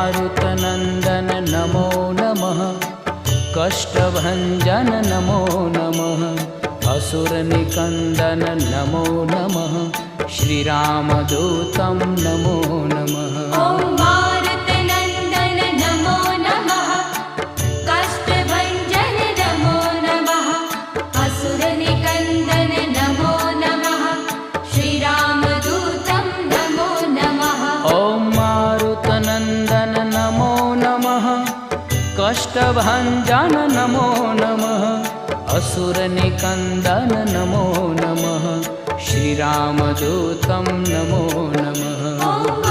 मारुतनन्दन नमो नमः। कष्टभञ्जन नमो नमः। असुरनिकन्दन नमो नमः। श्रीरामदूतं नमो नमः। ॐ मारुतनन्दन नमो नमः। कष्टभञ्जन नमो नमः। असुरनिकन्दन नमो नमः। श्रीरामदूतं नमो नमः। ॐ मारुतनन्दन नमो नमः। कष्टभञ्जन नमो नमः। असुरनिकन्दन नमो नमः। श्रीरामदूतं नमो नमः।